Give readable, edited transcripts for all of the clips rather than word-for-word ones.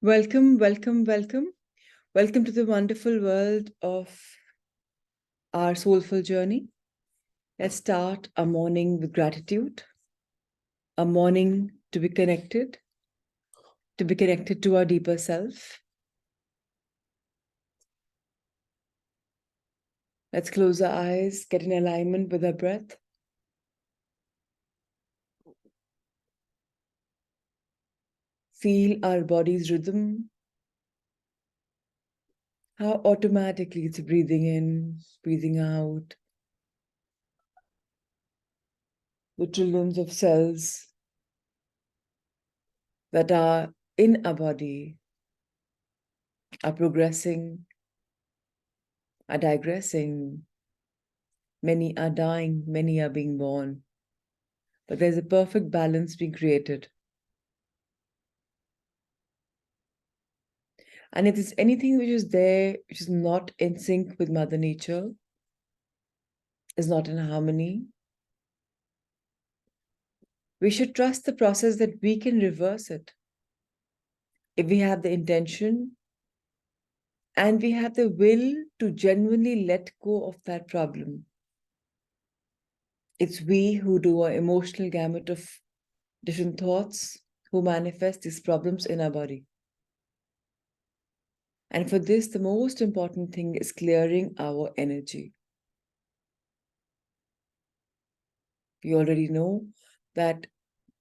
Welcome, welcome, welcome. Welcome to the wonderful world of our soulful journey. Let's start a morning with gratitude, a morning to be connected to our deeper self. Let's close our eyes, get in alignment with our breath. Feel our body's rhythm, how automatically it's breathing in, breathing out. The trillions of cells that are in our body are progressing, are digressing. Many are dying, many are being born. But there's a perfect balance being created. And if there's anything which is there, which is not in sync with Mother Nature, is not in harmony, we should trust the process that we can reverse it. If we have the intention and we have the will to genuinely let go of that problem, it's we who do our emotional gamut of different thoughts who manifest these problems in our body. And for this, the most important thing is clearing our energy. We already know that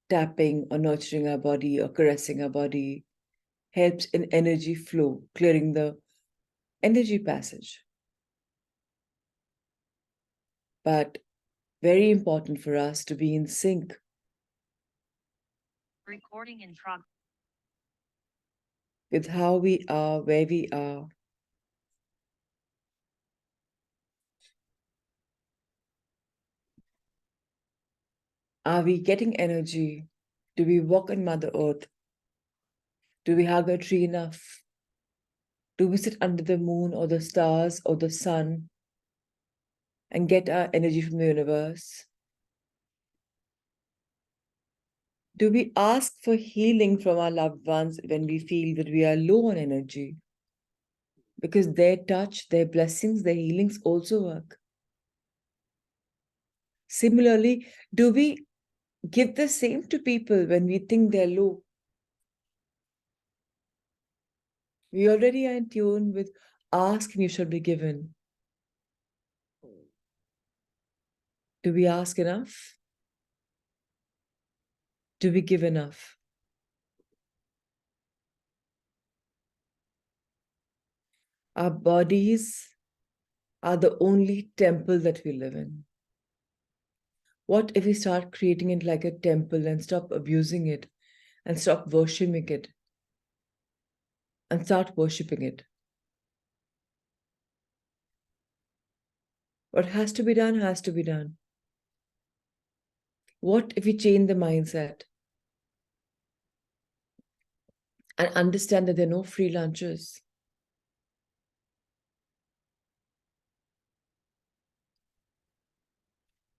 tapping or nurturing our body or caressing our body helps in energy flow, clearing the energy passage. But very important for us to be in sync. Recording in progress. With how we are, where we are. Are we getting energy? Do we walk on Mother Earth? Do we hug a tree enough? Do we sit under the moon or the stars or the sun and get our energy from the universe? Do we ask for healing from our loved ones when we feel that we are low on energy? Because their touch, their blessings, their healings also work. Similarly, do we give the same to people when we think they're low? We already are in tune with ask and you shall be given. Do we ask enough? Do we give enough? Our bodies are the only temple that we live in. What if we start creating it like a temple and stop abusing it and stop worshipping it and start worshipping it? What has to be done has to be done. What if we change the mindset and understand that there are no free lunches?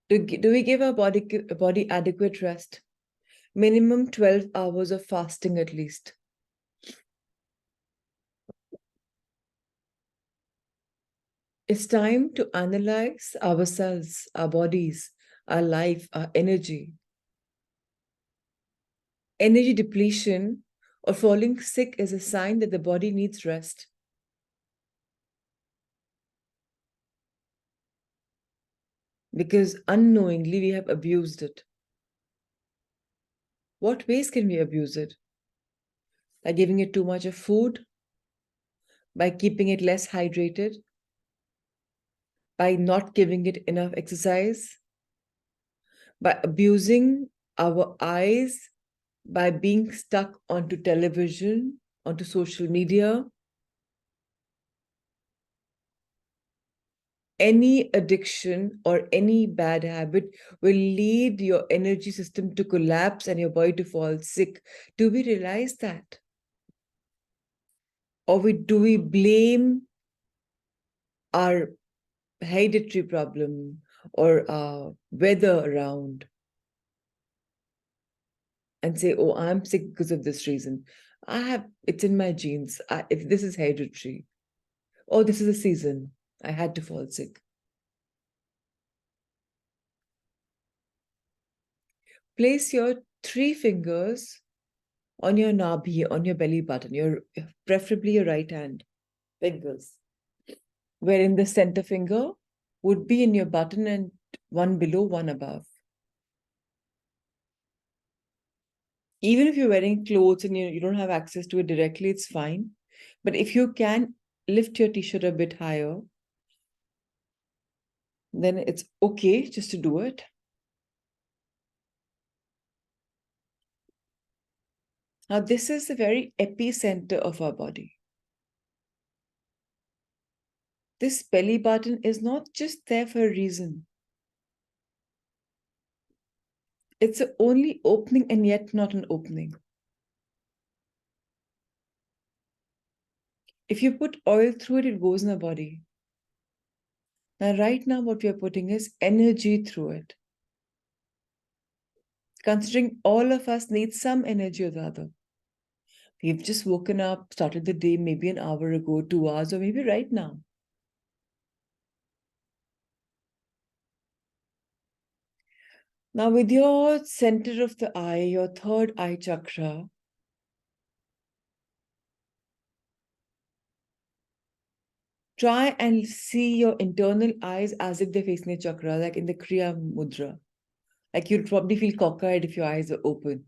Do we give our body adequate rest? Minimum 12 hours of fasting at least. It's time to analyze ourselves, our bodies, our life, our energy. Energy depletion or falling sick is a sign that the body needs rest. Because unknowingly we have abused it. What ways can we abuse it? By giving it too much of food, by keeping it less hydrated, by not giving it enough exercise, by abusing our eyes, by being stuck onto television, onto social media. Any addiction or any bad habit will lead your energy system to collapse and your body to fall sick. Do we realize that? Or do we blame our hereditary problem or weather around? and say, oh, I'm sick because of this reason. It's in my genes. If this is hereditary. Oh, this is a season. I had to fall sick. Place your 3 fingers on your nabhi, on your belly button, preferably your right hand fingers, wherein the center finger would be in your button and one below, one above. Even if you're wearing clothes and you don't have access to it directly, it's fine. But if you can lift your t-shirt a bit higher, then it's okay just to do it. Now, this is the very epicenter of our body. This belly button is not just there for a reason. It's the only opening and yet not an opening. If you put oil through it, it goes in the body. Now, right now, what we are putting is energy through it. Considering all of us need some energy or the other. We've just woken up, started the day maybe an hour ago, 2 hours, or maybe right now. Now, with your center of the eye, your third eye chakra, try and see your internal eyes as if they're facing a chakra, like in the Kriya Mudra. Like you'd probably feel cockeyed if your eyes are open.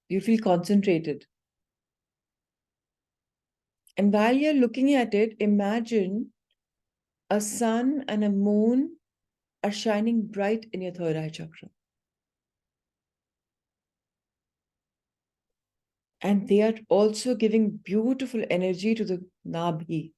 You feel concentrated. And while you're looking at it, imagine a sun and a moon are shining bright in your third eye chakra. And they are also giving beautiful energy to the Nabhi.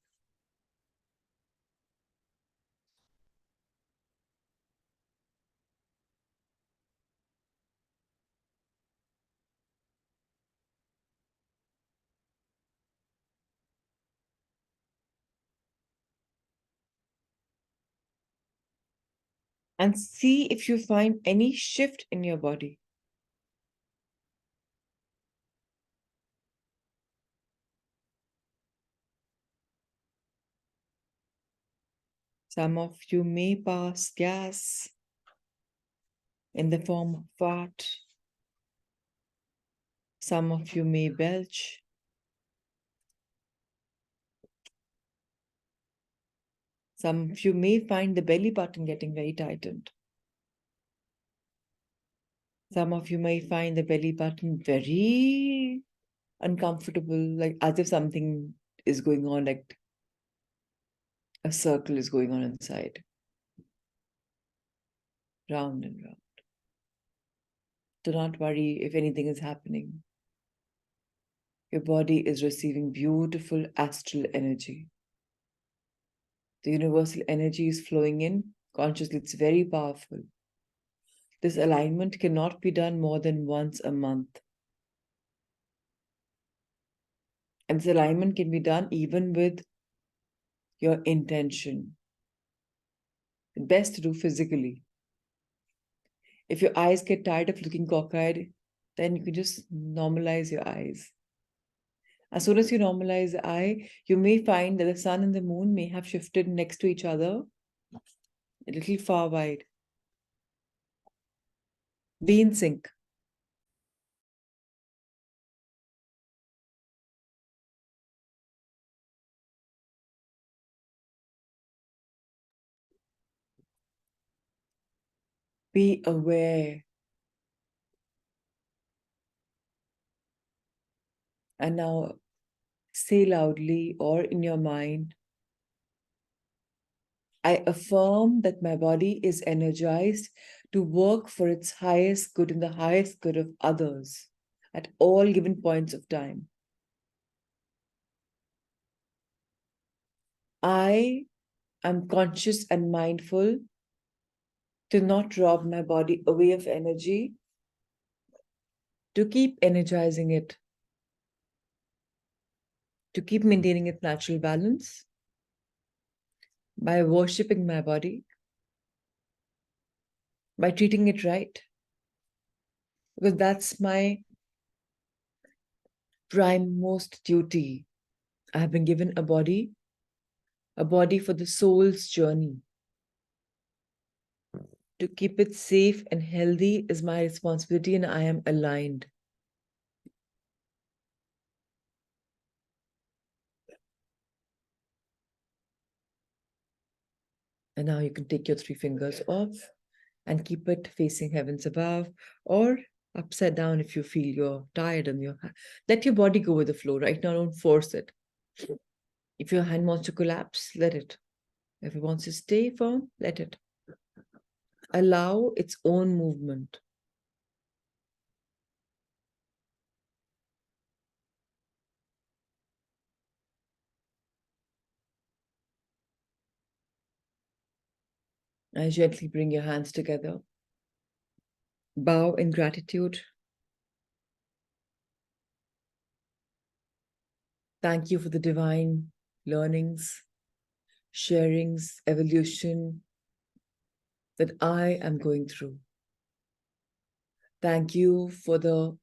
And see if you find any shift in your body. Some of you may pass gas in the form of fart. Some of you may belch. Some of you may find the belly button getting very tightened. Some of you may find the belly button very uncomfortable, like as if something is going on, like a circle is going on inside. Round and round. Do not worry if anything is happening. Your body is receiving beautiful astral energy. The universal energy is flowing in consciously. It's very powerful. This alignment cannot be done more than once a month. And this alignment can be done even with your intention. Best to do physically. If your eyes get tired of looking cockeyed, then you can just normalize your eyes. As soon as you normalize the eye, you may find that the sun and the moon may have shifted next to each other, a little far wide. Be in sync. Be aware. And now say loudly or in your mind, I affirm that my body is energized to work for its highest good and the highest good of others at all given points of time. I am conscious and mindful to not rob my body away of energy, to keep energizing it, to keep maintaining its natural balance by worshipping my body, by treating it right, because that's my prime most duty. I have been given a body for the soul's journey. To keep it safe and healthy is my responsibility, and I am aligned. And now you can take your 3 fingers off and keep it facing heavens above or upside down if you feel you're tired and let your body go with the flow. Right now, don't force it. If your hand wants to collapse, let it. If it wants to stay firm, let it. Allow its own movement. And gently bring your hands together. Bow in gratitude. Thank you for the divine learnings, sharings, evolution that I am going through. Thank you for the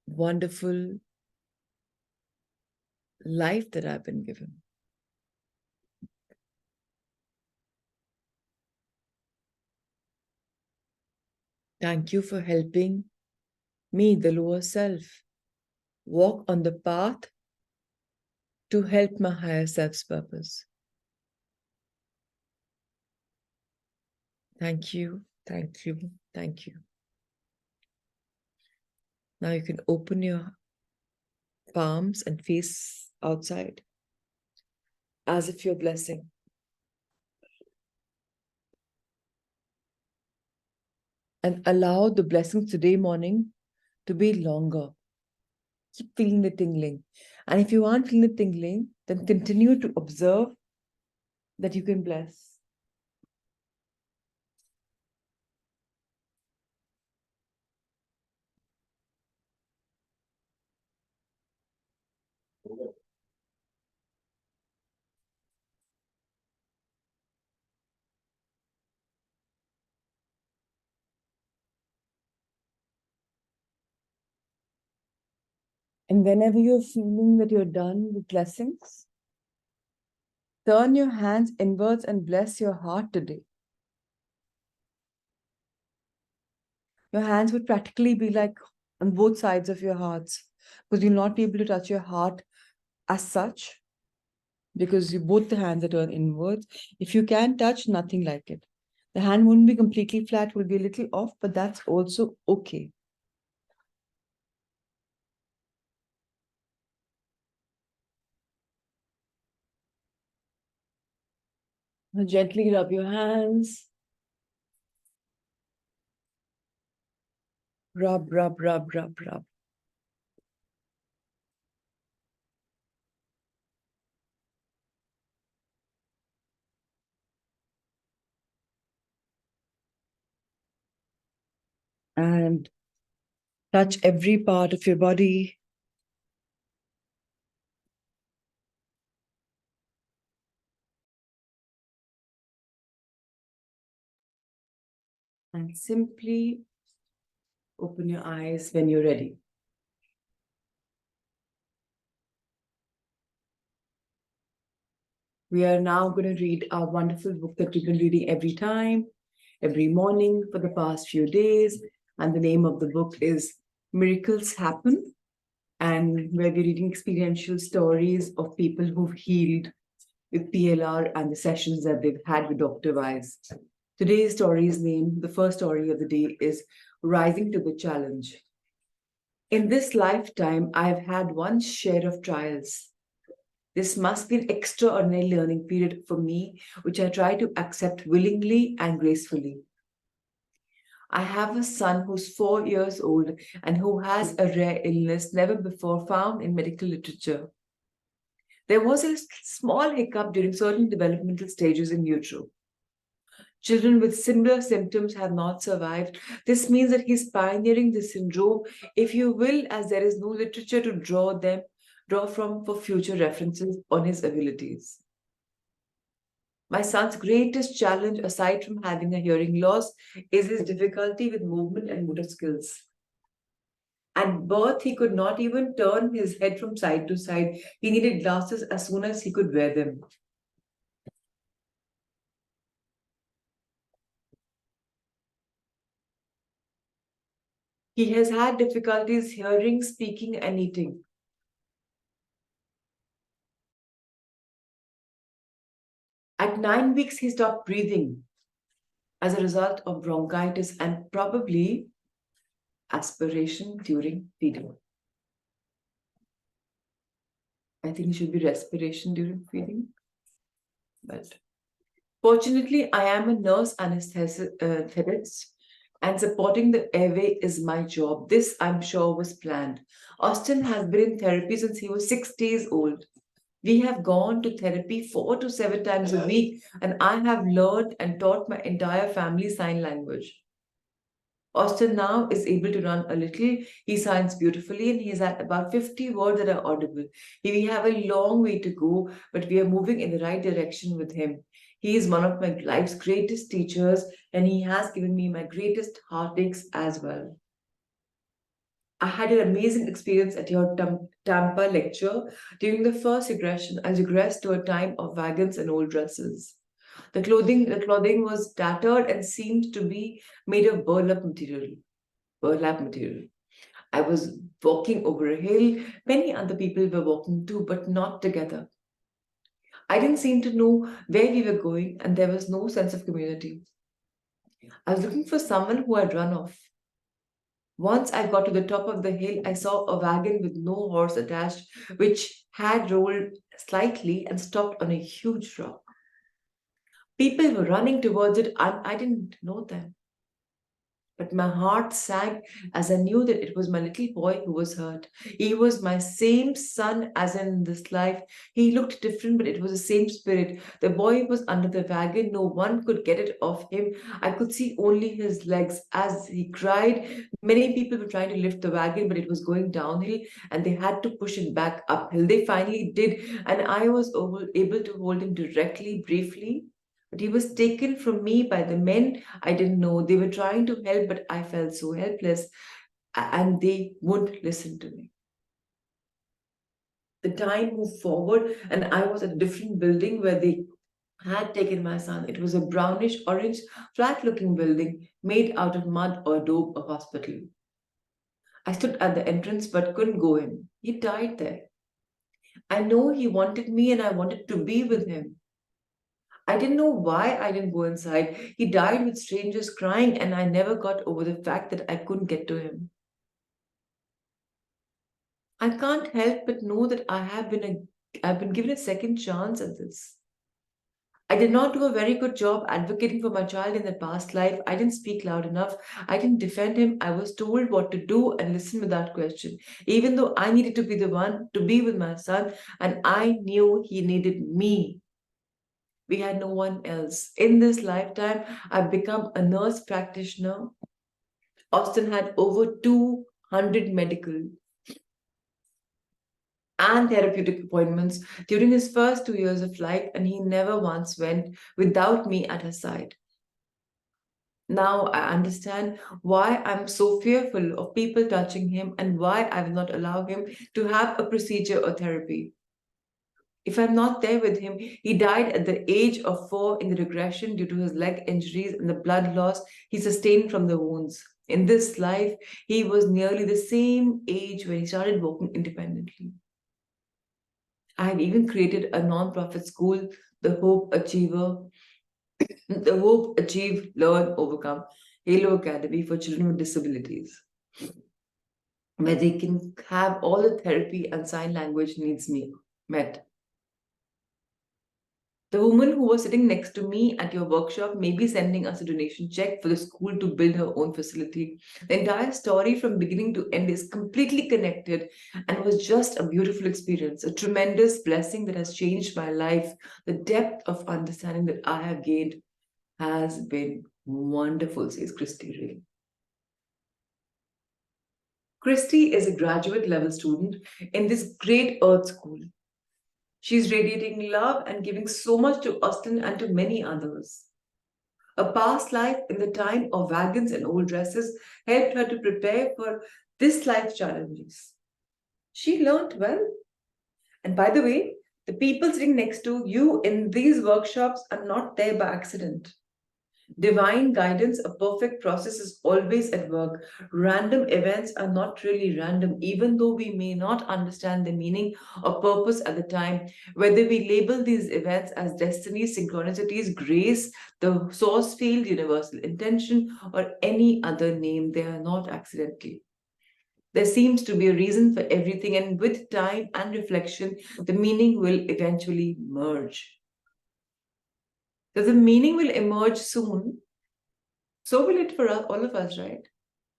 wonderful life that I've been given. Thank you for helping me, the lower self, walk on the path to help my higher self's purpose. Thank you, thank you, thank you. Now you can open your palms and face outside as if you're blessing. And allow the blessings today morning to be longer. Keep feeling the tingling. And if you aren't feeling the tingling, then continue to observe that you can bless. And whenever you're feeling that you're done with blessings, turn your hands inwards and bless your heart today. Your hands would practically be like on both sides of your hearts, because you'll not be able to touch your heart as such, because both the hands are turned inwards. If you can touch, nothing like it. The hand won't be completely flat, will be a little off, but that's also okay. Now gently rub your hands. Rub, rub, rub, rub, rub. And touch every part of your body. And simply open your eyes when you're ready. We are now going to read our wonderful book that we've been reading every time, every morning for the past few days. And the name of the book is Miracles Happen. And where we're reading experiential stories of people who've healed with PLR and the sessions that they've had with Dr. Wise. Today's story's name, the first story of the day, is Rising to the Challenge. In this lifetime, I've had one share of trials. This must be an extraordinary learning period for me, which I try to accept willingly and gracefully. I have a son who's 4 years old and who has a rare illness never before found in medical literature. There was a small hiccup during certain developmental stages in utero. Children with similar symptoms have not survived. This means that he's pioneering the syndrome, if you will, as there is no literature to draw from for future references on his abilities. My son's greatest challenge, aside from having a hearing loss, is his difficulty with movement and motor skills. At birth, he could not even turn his head from side to side. He needed glasses as soon as he could wear them. He has had difficulties hearing, speaking, and eating. At 9 weeks, he stopped breathing as a result of bronchitis and probably aspiration during feeding. I think it should be respiration during feeding. But fortunately, I am a nurse anesthetist, and supporting the airway is my job. This, I'm sure, was planned. Austin has been in therapy since he was 6 days old. We have gone to therapy 4 to 7 times a week, and I have learned and taught my entire family sign language. Austin now is able to run a little. He signs beautifully and he's at about 50 words that are audible. We have a long way to go, but we are moving in the right direction with him. He is one of my life's greatest teachers and he has given me my greatest heartaches as well. I had an amazing experience at your Tampa lecture. During the first regression, I regressed to a time of wagons and old dresses. The clothing was tattered and seemed to be made of burlap material. Burlap material. I was walking over a hill. Many other people were walking too, but not together. I didn't seem to know where we were going, and there was no sense of community. I was looking for someone who had run off. Once I got to the top of the hill, I saw a wagon with no horse attached, which had rolled slightly and stopped on a huge rock. People were running towards it, and I didn't know them. But my heart sank as I knew that it was my little boy who was hurt. He was my same son as in this life. He looked different, but it was the same spirit. The boy was under the wagon. No one could get it off him. I could see only his legs as he cried. Many people were trying to lift the wagon, but it was going downhill and they had to push it back uphill. They finally did, and I was able to hold him directly, briefly. But he was taken from me by the men I didn't know. They were trying to help, but I felt so helpless and they wouldn't listen to me. The time moved forward, and I was at a different building where they had taken my son. It was a brownish orange, flat looking building made out of mud or adobe, a hospital. I stood at the entrance but couldn't go in. He died there. I know he wanted me and I wanted to be with him. I didn't know why I didn't go inside. He died with strangers crying, and I never got over the fact that I couldn't get to him. I can't help but know that I've been given a second chance at this. I did not do a very good job advocating for my child in the past life. I didn't speak loud enough. I didn't defend him. I was told what to do and listen without question. Even though I needed to be the one to be with my son, and I knew he needed me. We had no one else. In this lifetime, I've become a nurse practitioner. Austin had over 200 medical and therapeutic appointments during his first 2 years of life, and he never once went without me at his side. Now I understand why I'm so fearful of people touching him and why I will not allow him to have a procedure or therapy. If I'm not there with him, he died at the age of 4 in the regression due to his leg injuries and the blood loss he sustained from the wounds. In this life, he was nearly the same age when he started walking independently. I have even created a non-profit school, the Hope Achiever, the Hope Achieve, Learn, Overcome, Halo Academy for children with disabilities, where they can have all the therapy and sign language needs met. The woman who was sitting next to me at your workshop may be sending us a donation check for the school to build her own facility. The entire story from beginning to end is completely connected and was just a beautiful experience, a tremendous blessing that has changed my life. The depth of understanding that I have gained has been wonderful, says Christy Ray. Christy is a graduate level student in this great earth school. She's radiating love and giving so much to Austin and to many others. A past life in the time of wagons and old dresses helped her to prepare for this life's challenges. She learned well. And by the way, the people sitting next to you in these workshops are not there by accident. Divine guidance, a perfect process, is always at work. Random events are not really random, even though we may not understand the meaning or purpose at the time. Whether we label these events as destiny, synchronicities, grace, the source field, universal intention, or any other name, they are not accidentally. There seems to be a reason for everything, and with time and reflection, the meaning will eventually merge. So the meaning will emerge soon. So will it for all of us, right?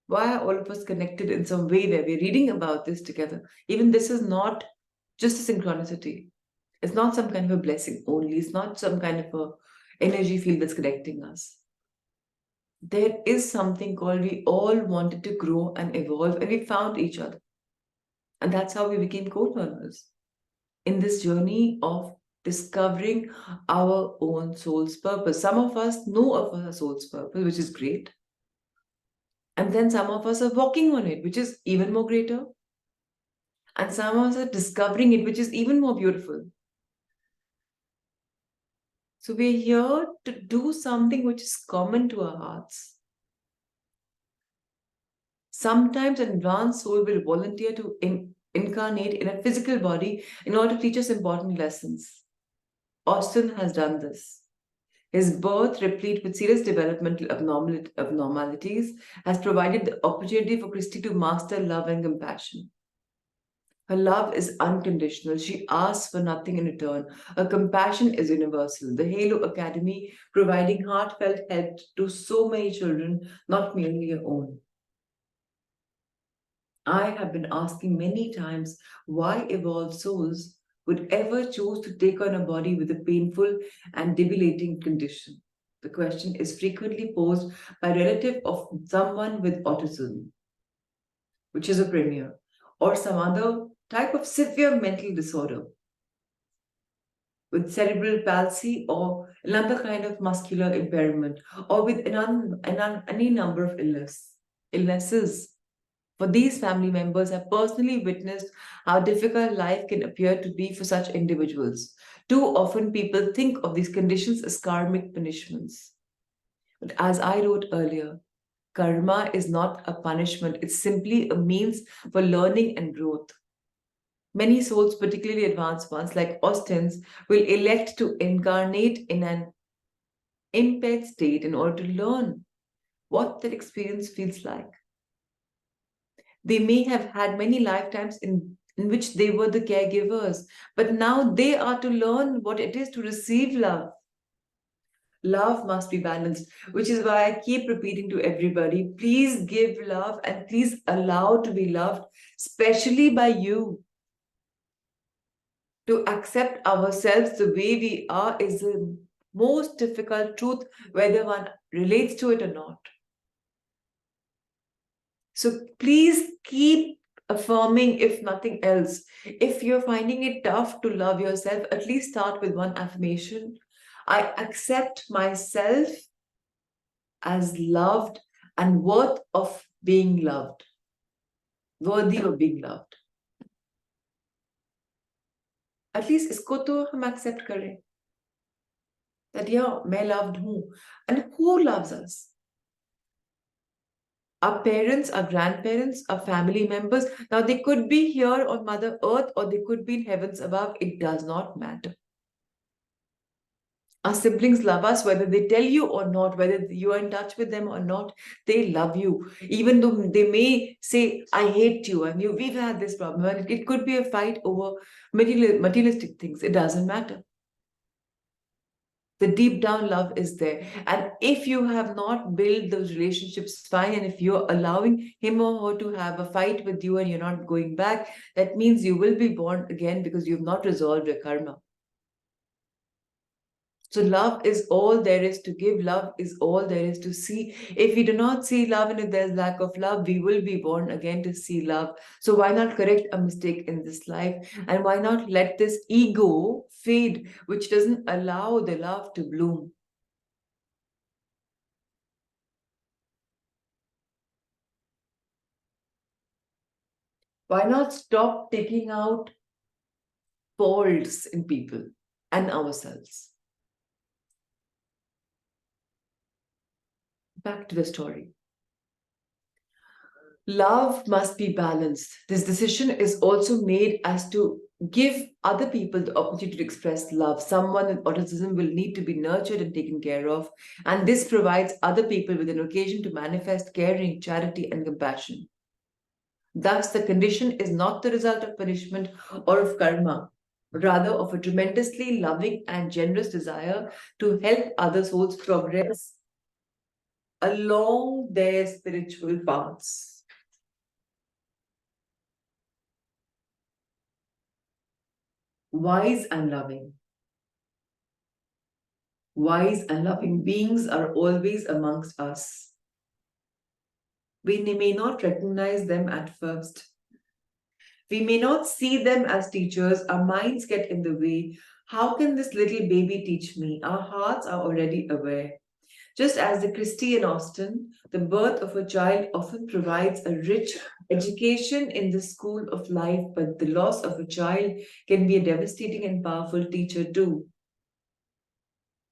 Why are all of us connected in some way where we're reading about this together? Even this is not just a synchronicity. It's not some kind of a blessing only. It's not some kind of a energy field that's connecting us. There is something called we all wanted to grow and evolve, and we found each other. And that's how we became co-learners in this journey of discovering our own soul's purpose. Some of us know of our soul's purpose, which is great. And then some of us are walking on it, which is even more greater. And some of us are discovering it, which is even more beautiful. So we're here to do something which is common to our hearts. Sometimes an advanced soul will volunteer to incarnate in a physical body in order to teach us important lessons. Austin has done this. His birth, replete with serious developmental abnormalities, has provided the opportunity for Christy to master love and compassion. Her love is unconditional. She asks for nothing in return. Her compassion is universal. The Halo Academy providing heartfelt help to so many children, not merely her own. I have been asking many times why evolved souls would ever choose to take on a body with a painful and debilitating condition. The question is frequently posed by a relative of someone with autism, which is a premier, or some other type of severe mental disorder with cerebral palsy or another kind of muscular impairment, or with any number of illnesses. For these family members have personally witnessed how difficult life can appear to be for such individuals. Too often people think of these conditions as karmic punishments. But as I wrote earlier, karma is not a punishment, it's simply a means for learning and growth. Many souls, particularly advanced ones like Austin's, will elect to incarnate in an impaired state in order to learn what that experience feels like. They may have had many lifetimes in which they were the caregivers, but now they are to learn what it is to receive love. Love must be balanced, which is why I keep repeating to everybody, please give love and please allow to be loved, especially by you. To accept ourselves the way we are is the most difficult truth, whether one relates to it or not. So please keep affirming, if nothing else. If you're finding it tough to love yourself, at least start with one affirmation. I accept myself as loved and worth of being loved, worthy of being loved. At least इसको तो हम accept करें. That yeah, मैं loved हूँ. And who loves us? Our parents, our grandparents, our family members. Now they could be here on Mother Earth or they could be in heavens above. It does not matter. Our siblings love us, whether they tell you or not, whether you are in touch with them or not, they love you. Even though they may say, I hate you, and we've had this problem. And it could be a fight over materialistic things. It doesn't matter. The deep down love is there. And if you have not built those relationships, fine. And if you're allowing him or her to have a fight with you and you're not going back, that means you will be born again because you've not resolved your karma. So love is all there is to give. Love is all there is to see. If we do not see love and if there's lack of love, we will be born again to see love. So why not correct a mistake in this life? And why not let this ego fade, which doesn't allow the love to bloom? Why not stop taking out faults in people and ourselves? Back to the story. Love must be balanced. This decision is also made as to give other people the opportunity to express love. Someone with autism will need to be nurtured and taken care of, and this provides other people with an occasion to manifest caring, charity, and compassion. Thus, the condition is not the result of punishment or of karma, rather of a tremendously loving and generous desire to help other souls progress along their spiritual paths. Wise and loving. Wise and loving beings are always amongst us. We may not recognize them at first. We may not see them as teachers. Our minds get in the way. How can this little baby teach me? Our hearts are already aware. Just as the Christie and Austen, the birth of a child often provides a rich education in the school of life, but the loss of a child can be a devastating and powerful teacher too.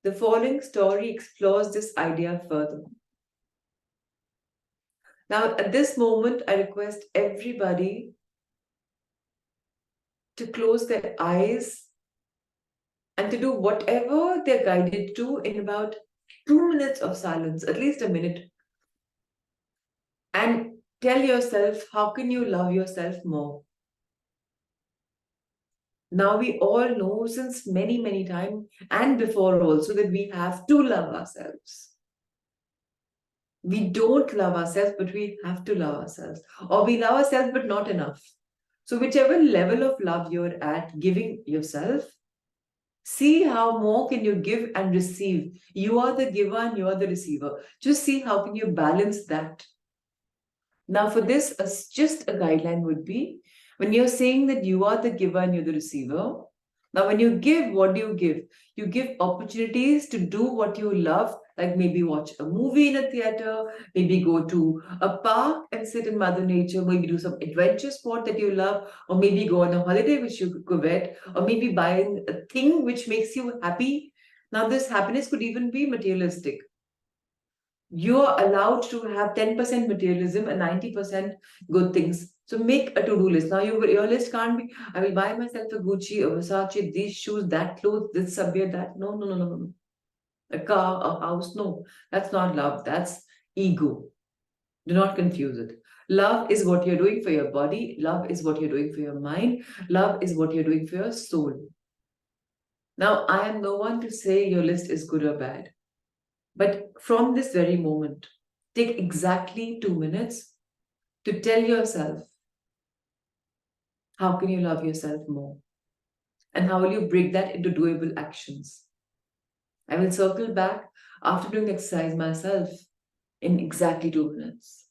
The following story explores this idea further. Now, at this moment, I request everybody to close their eyes and to do whatever they're guided to in about 2 minutes of silence, at least a minute, and tell yourself, how can you love yourself more? Now, we all know since many, many times and before also that we have to love ourselves. We don't love ourselves, but we have to love ourselves. Or we love ourselves, but not enough. So, whichever level of love you're at giving yourself, see how more can you give and receive. You are the giver and you are the receiver. Just see how can you balance that. Now, for this, just a guideline would be when you're saying that you are the giver and you're the receiver. Now, when you give, what do you give? You give opportunities to do what you love, like maybe watch a movie in a theater, maybe go to a park and sit in Mother Nature, maybe do some adventure sport that you love, or maybe go on a holiday which you covet, or maybe buy a thing which makes you happy. Now, this happiness could even be materialistic. You're allowed to have 10% materialism and 90% good things. So make a to-do list. Now your list can't be, I will buy myself a Gucci, a Versace, these shoes, that clothes, this subway, that. No, no, no, no, no. A car, a house. No, that's not love. That's ego. Do not confuse it. Love is what you're doing for your body. Love is what you're doing for your mind. Love is what you're doing for your soul. Now, I am no one to say your list is good or bad. But from this very moment, take exactly 2 minutes to tell yourself, how can you love yourself more? And how will you break that into doable actions? I will circle back after doing the exercise myself in exactly 2 minutes.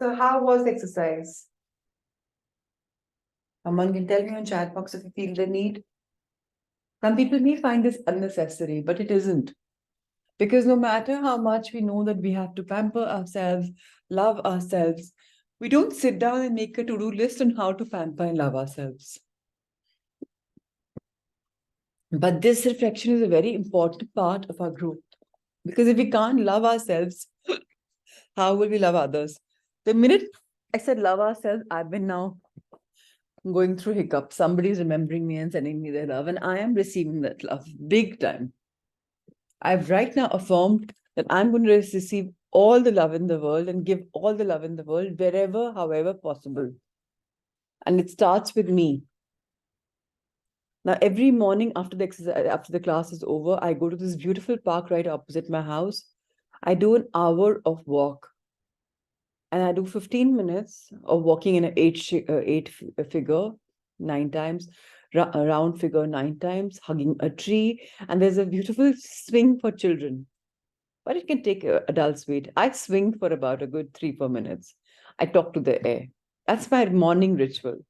So, how was the exercise? Someone can tell me on chat box if you feel the need. Some people may find this unnecessary, but it isn't. Because no matter how much we know that we have to pamper ourselves, love ourselves, we don't sit down and make a to-do list on how to pamper and love ourselves. But this reflection is a very important part of our growth. Because if we can't love ourselves, how will we love others? The minute I said love ourselves, I've been now going through hiccups. Somebody's remembering me and sending me their love, and I am receiving that love big time. I've right now affirmed that I'm going to receive all the love in the world and give all the love in the world wherever, however possible. And it starts with me. Now, every morning after the exercise, after the class is over, I go to this beautiful park right opposite my house. I do an hour of walk, and I do 15 minutes of walking in an eight figure 9 times, a round figure 9 times, hugging a tree, and there's a beautiful swing for children. But it can take adults wait. I swing for about a good 3-4 minutes. I talk to the air. That's my morning ritual.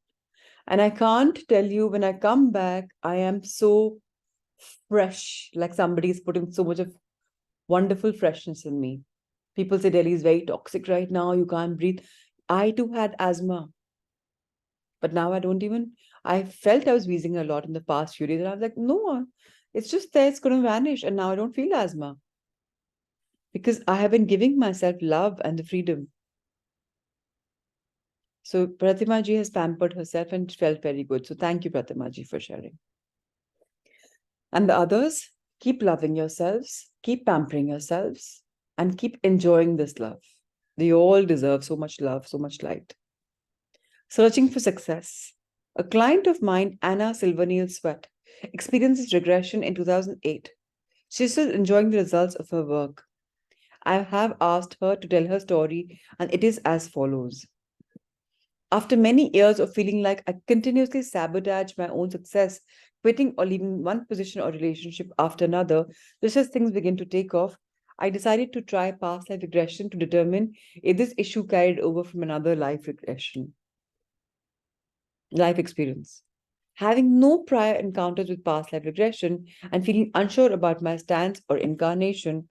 And I can't tell you, when I come back, I am so fresh, like somebody's putting so much of wonderful freshness in me. People say Delhi is very toxic right now, you can't breathe. I too had asthma, but now I don't even. I felt I was wheezing a lot in the past few days, and I was like, no, it's just there, it's going to vanish. And now I don't feel asthma because I have been giving myself love and the freedom. So Pratima ji has pampered herself and felt very good. So thank you, Pratima ji, for sharing. And the others, keep loving yourselves, keep pampering yourselves, and keep enjoying this love. They all deserve so much love, so much light. Searching for success. A client of mine, Anna Silverneil Sweat, experienced regression in 2008. She's still enjoying the results of her work. I have asked her to tell her story, and it is as follows. After many years of feeling like I continuously sabotage my own success, quitting or leaving one position or relationship after another, just as things begin to take off, I decided to try past life regression to determine if this issue carried over from another life experience. Having no prior encounters with past life regression and feeling unsure about my stance or incarnation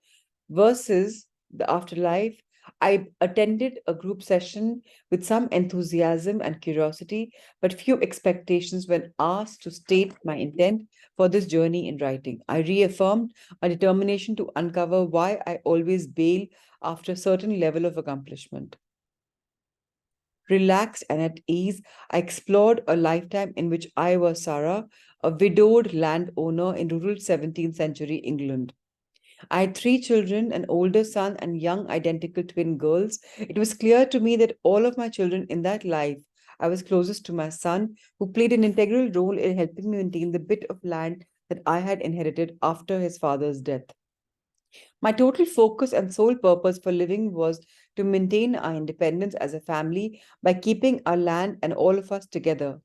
versus the afterlife, I attended a group session with some enthusiasm and curiosity, but few expectations when asked to state my intent for this journey in writing. I reaffirmed a determination to uncover why I always bail after a certain level of accomplishment. Relaxed and at ease, I explored a lifetime in which I was Sarah, a widowed landowner in rural 17th century England. I had 3 children, an older son and young identical twin girls. It was clear to me that all of my children in that life, I was closest to my son, who played an integral role in helping me maintain the bit of land that I had inherited after his father's death. My total focus and sole purpose for living was to maintain our independence as a family by keeping our land and all of us together.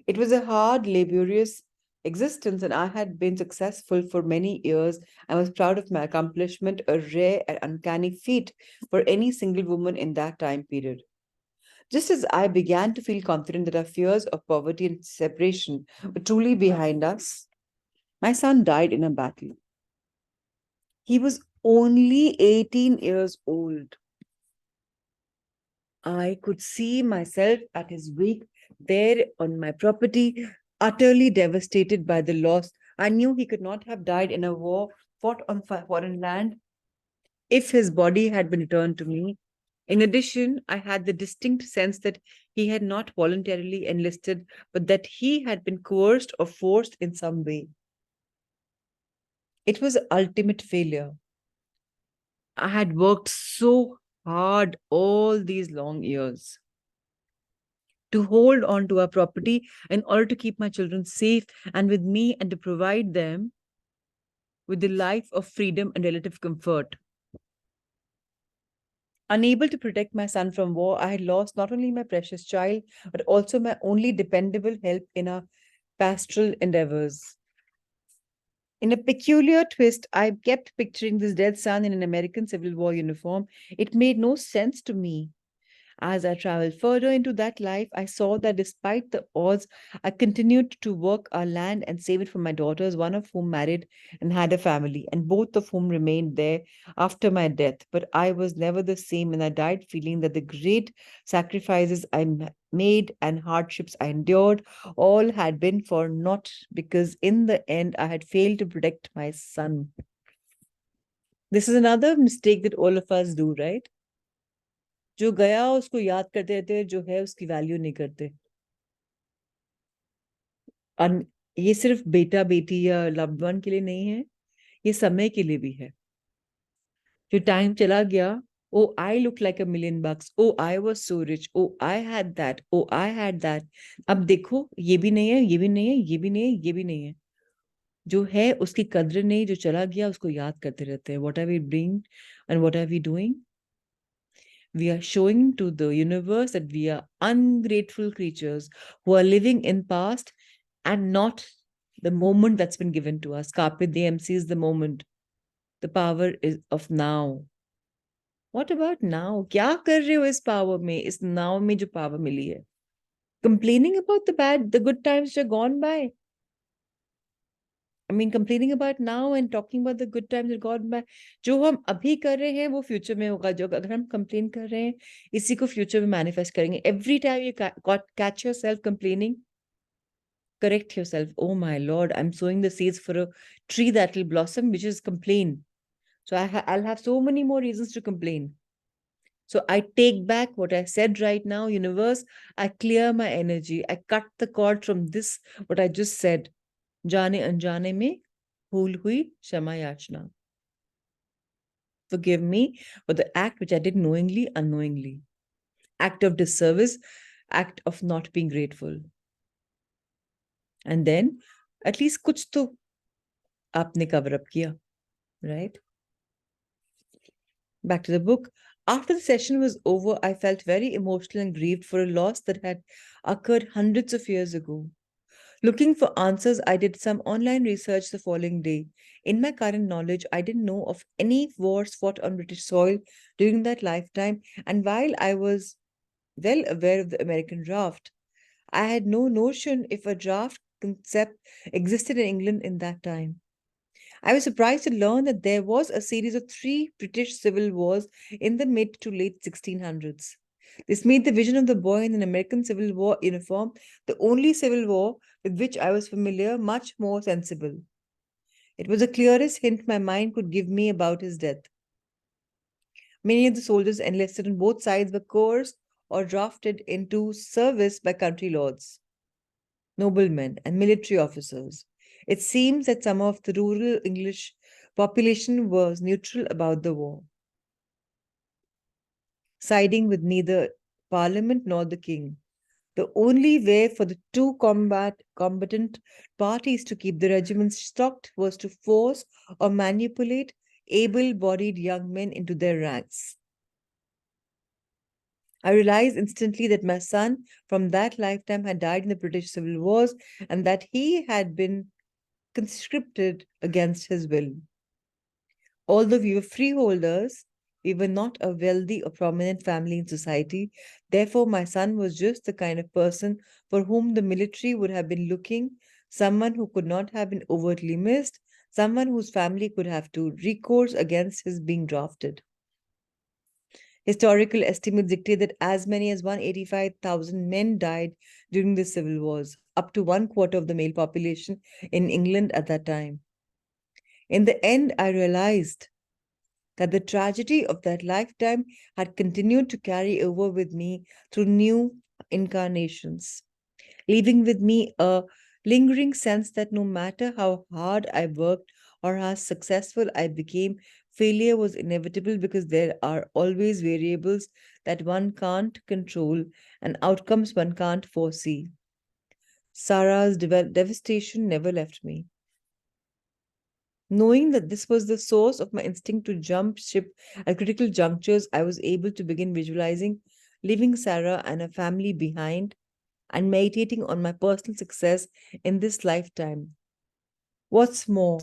It was a hard, laborious existence, and I had been successful for many years and was proud of my accomplishment, a rare and uncanny feat for any single woman in that time period. Just as I began to feel confident that our fears of poverty and separation were truly behind us, my son died in a battle. He was only 18 years old. I could see myself at his wake there on my property, utterly devastated by the loss. I knew he could not have died in a war fought on foreign land if his body had been returned to me. In addition, I had the distinct sense that he had not voluntarily enlisted, but that he had been coerced or forced in some way. It was ultimate failure. I had worked so hard all these long years to hold on to our property in order to keep my children safe and with me and to provide them with the life of freedom and relative comfort. Unable to protect my son from war, I had lost not only my precious child, but also my only dependable help in our pastoral endeavors. In a peculiar twist, I kept picturing this dead son in an American Civil War uniform. It made no sense to me. As I traveled further into that life, I saw that despite the odds, I continued to work our land and save it for my daughters, one of whom married and had a family, and both of whom remained there after my death. But I was never the same, and I died feeling that the great sacrifices made and hardships I endured all had been for naught, because in the end I had failed to protect my son. This is another mistake that all of us do, right? जो गया उसको याद करते रहते हैं, जो है उसकी वैल्यू नहीं करते। और ये सिर्फ बेटा बेटी या लव्ड वन के लिए नहीं है, ये समय के लिए भी है। जो टाइम चला गया, oh I look like a million bucks, oh I was so rich, oh I had that, oh I had that. अब देखो ये भी नहीं है, ये भी नहीं है, ये भी नहीं है, ये भी नहीं है। जो है उसकी कद्र नहीं, जो चला गया उसको याद करते रहते हैं। What are we doing and what are we doing? We are showing to the universe that we are ungrateful creatures who are living in past and not the moment that's been given to us. Carpe diem, seize the moment. The power is of now. What about now? क्या कर रहे हो इस power में, इस now में जो power मिली है? Complaining about the good times which are gone by. I mean, complaining about now and talking about the good times that gone by. जो हम अभी कर रहे हैं वो फ्यूचर में होगा। जो अगर हम कंप्लेन कर रहे हैं इसी को फ्यूचर में मैनिफेस्ट करेंगे। Every time you catch yourself complaining, correct yourself. Oh my Lord, I'm sowing the seeds for a tree that will blossom, which is complain. So I'll have so many more reasons to complain. So I take back what I said right now, universe. I clear my energy. I cut the cord from this, what I just said. जाने अनजाने में भूल हुई क्षमा याचना. Forgive me for the act which I did knowingly, unknowingly. Act of disservice, act of not being grateful. And then, at least कुछ तो आपने cover up किया, right? Back to the book. After the session was over, I felt very emotional and grieved for a loss that had occurred hundreds of years ago. Looking for answers, I did some online research the following day. In my current knowledge, I didn't know of any wars fought on British soil during that lifetime, and while I was well aware of the American draft, I had no notion if a draft concept existed in England in that time. I was surprised to learn that there was a series of 3 British civil wars in the mid to late 1600s. This made the vision of the boy in an American Civil War uniform, the only civil war with which I was familiar, much more sensible. It was the clearest hint my mind could give me about his death. Many of the soldiers enlisted on both sides were coerced or drafted into service by country lords, noblemen, and military officers. It seems that some of the rural English population was neutral about the war, siding with neither Parliament nor the king. The only way for the two combatant parties to keep the regiments stocked was to force or manipulate able-bodied young men into their ranks. I realized instantly that my son from that lifetime had died in the British Civil Wars and that he had been conscripted against his will. Although we were freeholders, we were not a wealthy or prominent family in society. Therefore, my son was just the kind of person for whom the military would have been looking, someone who could not have been overtly missed, someone whose family could have to recourse against his being drafted. Historical estimates dictate that as many as 185,000 men died during the civil wars, up to 1/4 of the male population in England at that time. In the end, I realized that the tragedy of that lifetime had continued to carry over with me through new incarnations, leaving with me a lingering sense that no matter how hard I worked or how successful I became, failure was inevitable because there are always variables that one can't control and outcomes one can't foresee. Sarah's devastation never left me. Knowing that this was the source of my instinct to jump ship at critical junctures, I was able to begin visualizing leaving Sarah and her family behind and meditating on my personal success in this lifetime. What's more,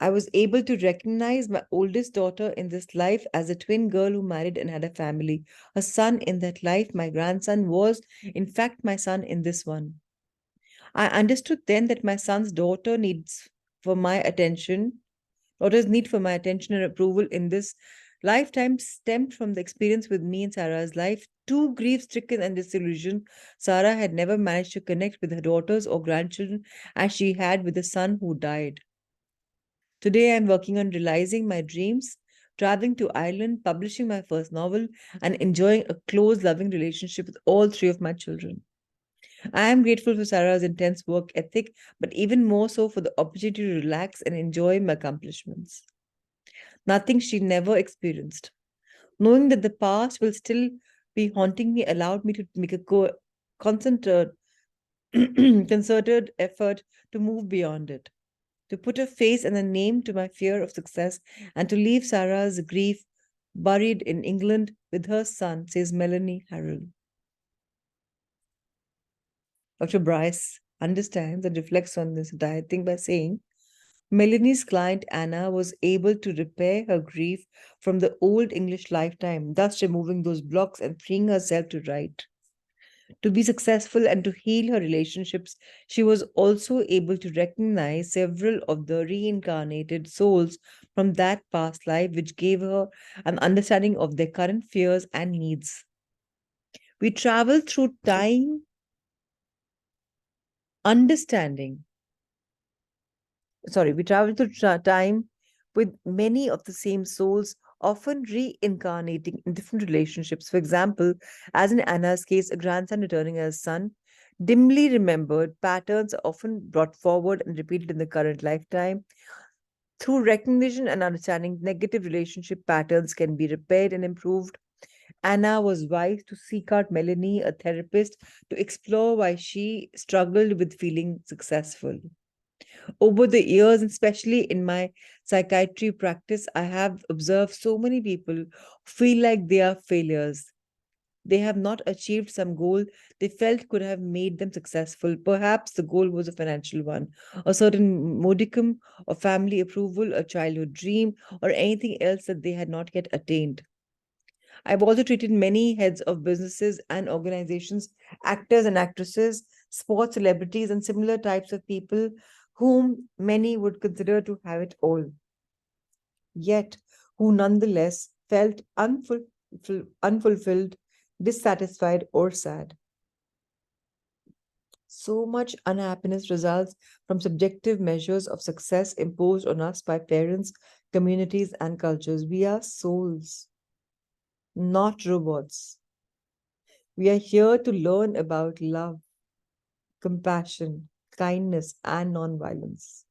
I was able to recognize my oldest daughter in this life as a twin girl who married and had a family. A son in that life, my grandson was, in fact, my son in this one. I understood then that my son's for my attention, daughter's need for my attention and approval in this lifetime stemmed from the experience with me in Sarah's life. Too grief stricken and disillusioned, Sarah had never managed to connect with her daughters or grandchildren as she had with the son who died. Today, I'm working on realizing my dreams, traveling to Ireland, publishing my first novel, and enjoying a close, loving relationship with all three of my children. I am grateful for Sarah's intense work ethic, but even more so for the opportunity to relax and enjoy my accomplishments. Nothing she never experienced. Knowing that the past will still be haunting me allowed me to make a concentrated, concerted effort to move beyond it, to put a face and a name to my fear of success, and to leave Sarah's grief buried in England with her son, says Melanie Harrell. Dr. Bryce understands and reflects on this entire thing by saying, Melanie's client Anna was able to repair her grief from the old English lifetime, thus removing those blocks and freeing herself to write. To be successful and to heal her relationships, she was also able to recognize several of the reincarnated souls from that past life, which gave her an understanding of their current fears and needs. We travel through time, understanding. We travel through time with many of the same souls, often reincarnating in different relationships. For example, as in Anna's case, a grandson returning as a son, dimly remembered patterns are often brought forward and repeated in the current lifetime. Through recognition and understanding, negative relationship patterns can be repaired and improved. Anna was wise to seek out Melanie, a therapist, to explore why she struggled with feeling successful. Over the years, especially in my psychiatry practice, I have observed so many people feel like they are failures. They have not achieved some goal they felt could have made them successful. Perhaps the goal was a financial one, a certain modicum of family approval, a childhood dream, or anything else that they had not yet attained. I've also treated many heads of businesses and organizations, actors and actresses, sports celebrities, and similar types of people whom many would consider to have it all, yet who nonetheless felt unfulfilled, dissatisfied, or sad. So much unhappiness results from subjective measures of success imposed on us by parents, communities, and cultures. We are souls, not robots. We are here to learn about love, compassion, kindness, and nonviolence.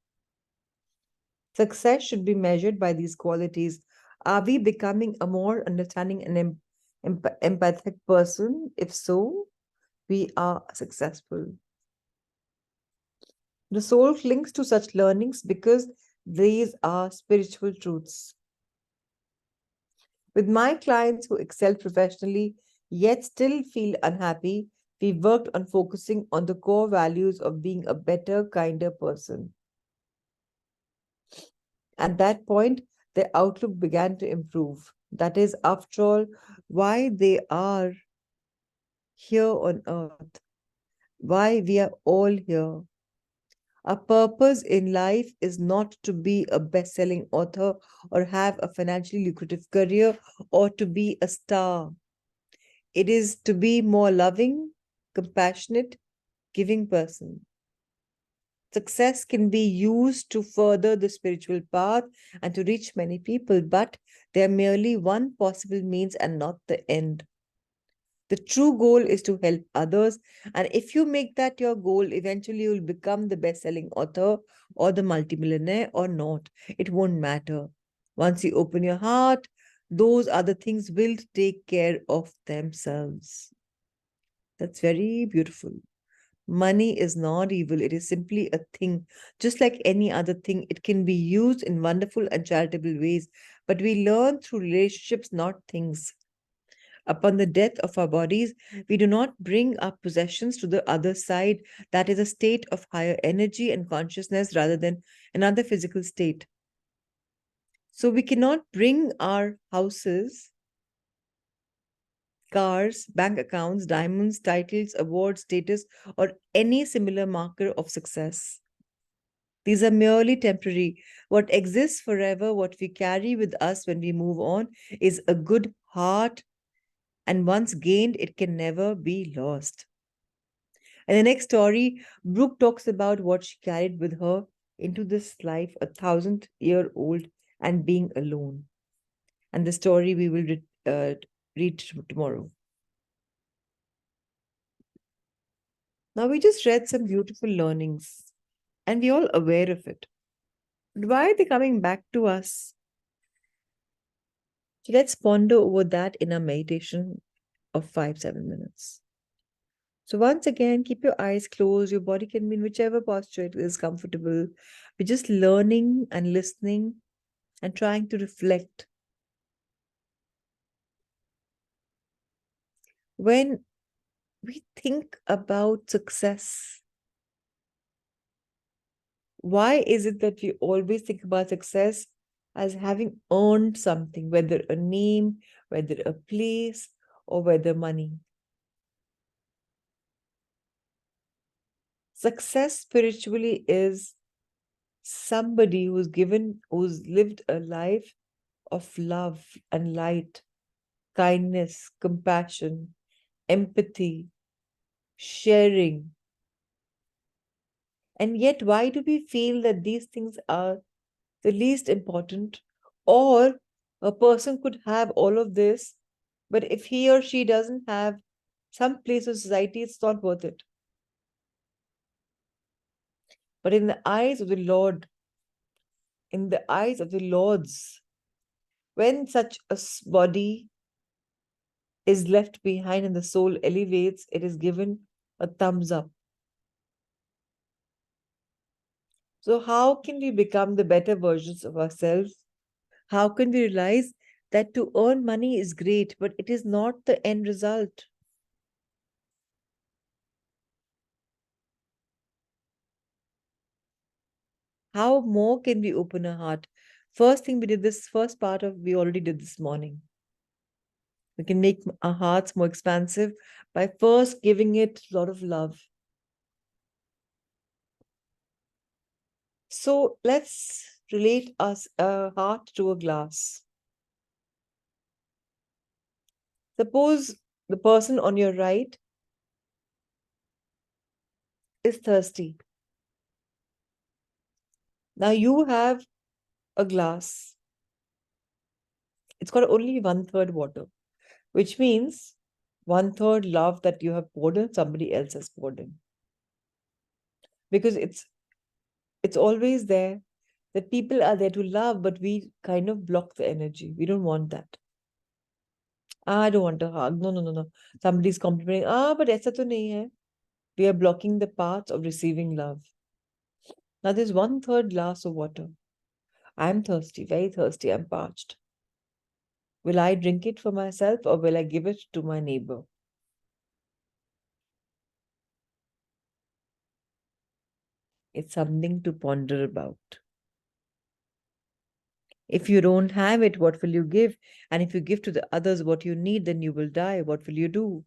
Success should be measured by these qualities. Are we becoming a more understanding and empathic person? If so, we are successful. The soul clings to such learnings because these are spiritual truths. With my clients who excel professionally yet still feel unhappy, we worked on focusing on the core values of being a better, kinder person. At that point, their outlook began to improve. That is, after all, why they are here on earth, why we are all here. Our purpose in life is not to be a best selling author or have a financially lucrative career or to be a star. It is to be more loving, compassionate, giving person. Success can be used to further the spiritual path and to reach many people, but they are merely one possible means and not the end. The true goal is to help others, and if you make that your goal, eventually you will become the best selling author or the multimillionaire or not. It won't matter. Once you open your heart, those other things will take care of themselves. That's very beautiful. Money is not evil, it is simply a thing. Just like any other thing, it can be used in wonderful and charitable ways, but we learn through relationships, not things. Upon the death of our bodies, we do not bring our possessions to the other side. That is a state of higher energy and consciousness rather than another physical state. So we cannot bring our houses, cars, bank accounts, diamonds, titles, awards, status, or any similar marker of success. These are merely temporary. What exists forever, what we carry with us when we move on, is a good heart, and once gained, it can never be lost. And the next story, Brooke talks about what she carried with her into this life, 1,000-year-old, and being alone. And the story we will read tomorrow. Now, we just read some beautiful learnings, and we're all aware of it. But why are they coming back to us? So let's ponder over that in a meditation of 5-7 minutes. So once again, keep your eyes closed. Your body can be in whichever posture it is comfortable. We're just learning and listening and trying to reflect. When we think about success, why is it that we always think about success as having earned something, whether a name, whether a place, or whether money? Success spiritually is somebody who's lived a life of love and light, kindness, compassion, empathy, sharing. And yet, why do we feel that these things are the least important? Or a person could have all of this, but if he or she doesn't have some place of society, it's not worth it. But in the eyes of the Lord, in the eyes of the Lords, when such a body is left behind and the soul elevates, it is given a thumbs up. So, how can we become the better versions of ourselves? How can we realize that to earn money is great, but it is not the end result? How more can we open our heart? First thing we did this first part of we already did this morning. We can make our hearts more expansive by first giving it a lot of love. So let's relate us a heart to a glass. Suppose the person on your right is thirsty. Now you have a glass. It's got only 1/3 water, which means 1/3 love that you have poured in, somebody else has poured in. Because it's always there that people are there to love, but we kind of block the energy. We don't want that. I don't want a hug. No, no, no, no. Somebody's complimenting. But aisa to nahi hai. We are blocking the path of receiving love. Now there's 1/3 glass of water. I'm thirsty, very thirsty. I'm parched. Will I drink it for myself or will I give it to my neighbor? It's something to ponder about. If you don't have it, what will you give? And if you give to the others what you need, then you will die. What will you do?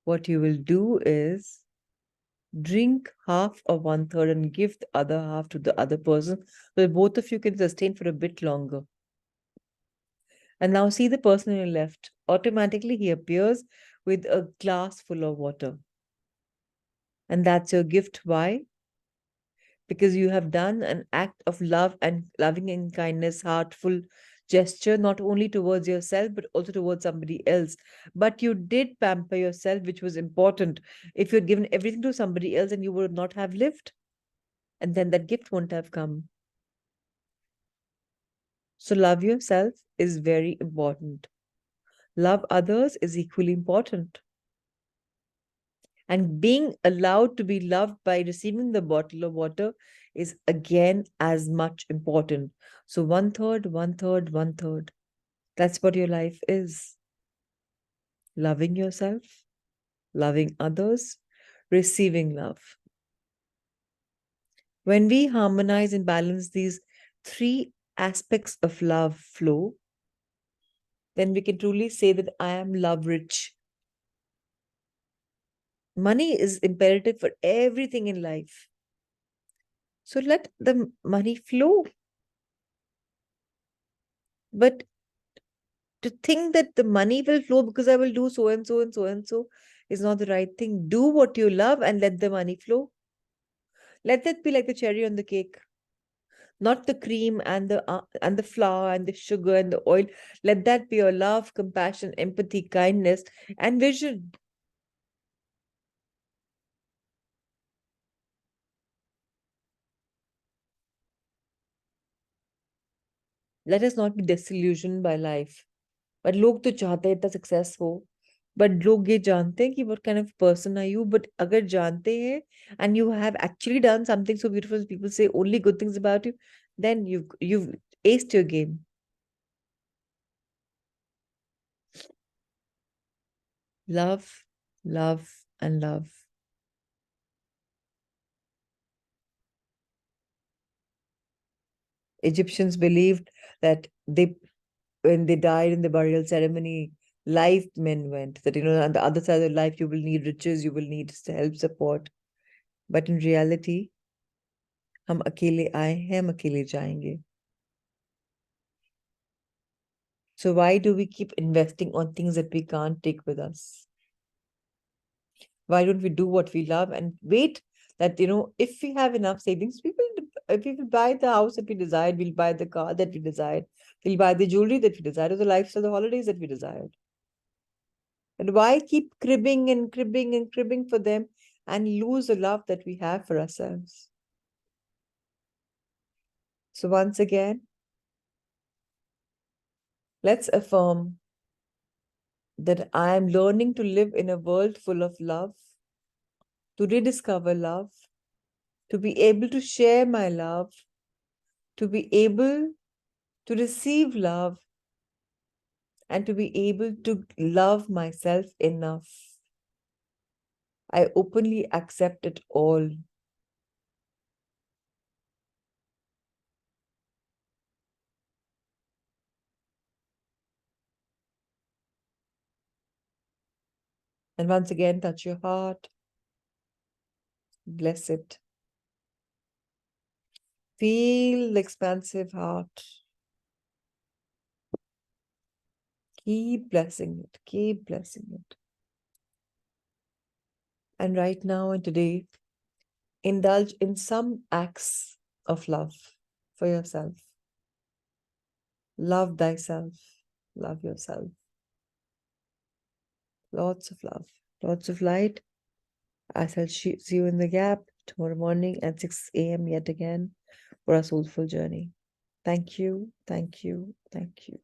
What you will do is drink half or 1/3 and give the other half to the other person, so both of you can sustain for a bit longer. And now see the person on your left. Automatically, he appears with a glass full of water. And that's your gift. Why? Because you have done an act of love and loving and kindness, heartful gesture, not only towards yourself, but also towards somebody else. But you did pamper yourself, which was important. If you'd given everything to somebody else, and you would not have lived, and then that gift won't have come. So, love yourself is very important. Love others is equally important. And being allowed to be loved by receiving the bottle of water is again as much important. So 1/3, 1/3, 1/3. That's what your life is. Loving yourself, loving others, receiving love. When we harmonize and balance these three aspects of love flow, then we can truly say that I am love rich. Money is imperative for everything in life. So let the money flow. But to think that the money will flow because I will do so and so and so and so is not the right thing. Do what you love and let the money flow. Let that be like the cherry on the cake, not the cream and the flour and the sugar and the oil. Let that be your love, compassion, empathy, kindness, and vision. Let us not be disillusioned by life. But लोग तो चाहते हैं इतना success हो, but लोग ये जानते हैं कि what kind of person are you. But अगर जानते हैं and you have actually done something so beautiful, people say only good things about you, then you've aced your game. Love, love, and love. Egyptians believed that they, when they died in the burial ceremony, life men went. That on the other side of life, you will need riches, you will need help, support. But in reality, हम अकेले आए हैं, हम अकेले जाएंगे. So why do we keep investing on things that we can't take with us? Why don't we do what we love and wait that, if we have enough savings, we will buy the house that we desired, we'll buy the car that we desired, we'll buy the jewelry that we desired, or the lifestyle, the holidays that we desired. And why keep cribbing and cribbing and cribbing for them and lose the love that we have for ourselves? So once again, let's affirm that I am learning to live in a world full of love, to rediscover love, to be able to share my love, to be able to receive love, and to be able to love myself enough. I openly accept it all. And once again, touch your heart, bless it. Feel the expansive heart. Keep blessing it, keep blessing it. And right now and today, indulge in some acts of love for yourself. Love thyself, love yourself. Lots of love, lots of light. I shall see you in the gap tomorrow morning at 6 a.m. yet again for a soulful journey. Thank you, thank you, thank you.